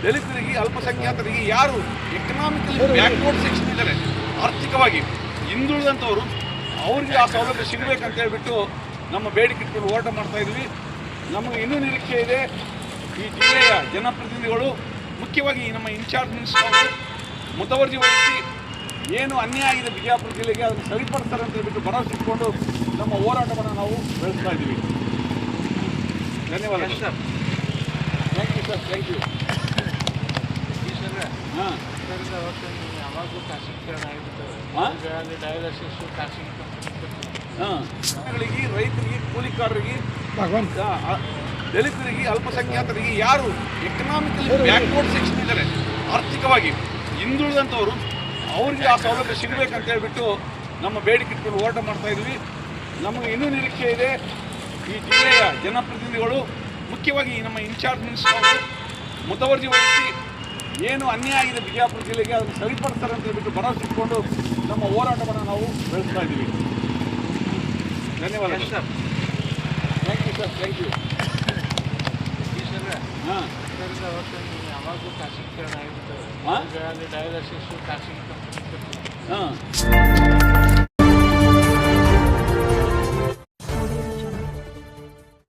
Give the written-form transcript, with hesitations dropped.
ದಲಿತರಿಗೆ, ಅಲ್ಪಸಂಖ್ಯಾತರಿಗೆ, ಯಾರು ಎಕನಾಮಿಕಲಿ ಬ್ಯಾಕ್ವರ್ಡ್ ಸೆಕ್ಷನ್ ಇದ್ದಾರೆ, ಆರ್ಥಿಕವಾಗಿ ಹಿಂದುಳಿದಂಥವರು, ಅವ್ರಿಗೆ ಆ ಸೌಲಭ್ಯ ಸಿಗಬೇಕಂತ ಹೇಳ್ಬಿಟ್ಟು ನಮ್ಮ ಬೇಡಿಕೆ ಇಟ್ಕೊಂಡು ಹೋರಾಟ ಮಾಡ್ತಾ ಇದ್ವಿ. ನಮಗೆ ಇನ್ನೂ ನಿರೀಕ್ಷೆ ಇದೆ. ಈ ಜಿಲ್ಲೆಯ ಜನಪ್ರತಿನಿಧಿಗಳು, ಮುಖ್ಯವಾಗಿ ನಮ್ಮ ಇನ್ಚಾರ್ಜ್ ಮಿನಿಸ್ಟರ್ ಅವರು ಮುತುವರ್ಜಿ ವಹಿಸಿ ಏನು ಅನ್ಯಾಯ ಆಗಿದೆ ಬಿಜಾಪುರ ಜಿಲ್ಲೆಗೆ ಅದನ್ನು ಸರಿಪಡಿಸ್ತಾರೆ ಅಂತ ಹೇಳ್ಬಿಟ್ಟು ಭರವಸೆ ಇಟ್ಕೊಂಡು ನಮ್ಮ ಹೋರಾಟವನ್ನು ನಾವು ಬೆಳೆಸ್ತಾ ಇದ್ದೀವಿ. ಧನ್ಯವಾದ sir. Thank you sir, thank you. ಹಾಂ, ಯಾವಾಗೂ ಖಾಸಗೀಕರಣ ಆಗಿಬಿಡ್ತದೆ. ಡಯಾಲಿಸಿಸ್ ಖಾಸಗಿ ಕಂಪನಿಗಳಿಗೆ, ರೈತರಿಗೆ, ಕೂಲಿಕಾರರಿಗೆ, ದಲಿತರಿಗೆ, ಅಲ್ಪಸಂಖ್ಯಾತರಿಗೆ, ಯಾರು ಎಕನಾಮಿಕಲಿ ಬ್ಯಾಕ್ವರ್ಡ್ ಸೆಕ್ಷನ್ ಇದ್ದಾರೆ, ಆರ್ಥಿಕವಾಗಿ ಹಿಂದುಳಿದಂಥವರು, ಅವ್ರಿಗೆ ಆ ಸೌಲಭ್ಯ ಸಿಗಬೇಕಂತ ಹೇಳ್ಬಿಟ್ಟು ನಮ್ಮ ಬೇಡಿಕೆ ಇಟ್ಕೊಂಡು ಹೋರಾಟ ಮಾಡ್ತಾ ಇದ್ವಿ. ನಮಗೆ ಇನ್ನೂ ನಿರೀಕ್ಷೆ ಇದೆ. ಈ ಜಿಲ್ಲೆಯ ಜನಪ್ರತಿನಿಧಿಗಳು, ಮುಖ್ಯವಾಗಿ ನಮ್ಮ ಇನ್ಚಾರ್ಜ್ ಮಿನಿಸ್ಟರ್ ಅವರು ಮುತುವರ್ಜಿ ವಹಿಸಿ ಏನು ಅನ್ಯಾಯ ಆಗಿದೆ ಬಿಜಾಪುರ ಜಿಲ್ಲೆಗೆ ಅದನ್ನು ಸರಿಪಡಿಸ್ತಾರೆ ಅಂತ ಹೇಳ್ಬಿಟ್ಟು ಭರವಸೆ ಇಟ್ಕೊಂಡು ನಮ್ಮ ಹೋರಾಟವನ್ನು ನಾವು ಬೆಳೆಸ್ತಾ ಇದ್ದೀವಿ. ಧನ್ಯವಾದ sir. Thank you sir, thank you. ಹಾಂ, ಯಾವಾಗೂ ಖಾಸಗೀಕರಣ ಆಗಿಬಿಡ್ತದೆ. ಡಯಾಲಿಸಿಸ್ ಖಾಸಗಿ ಕಂಪನಿ. ಹಾಂ.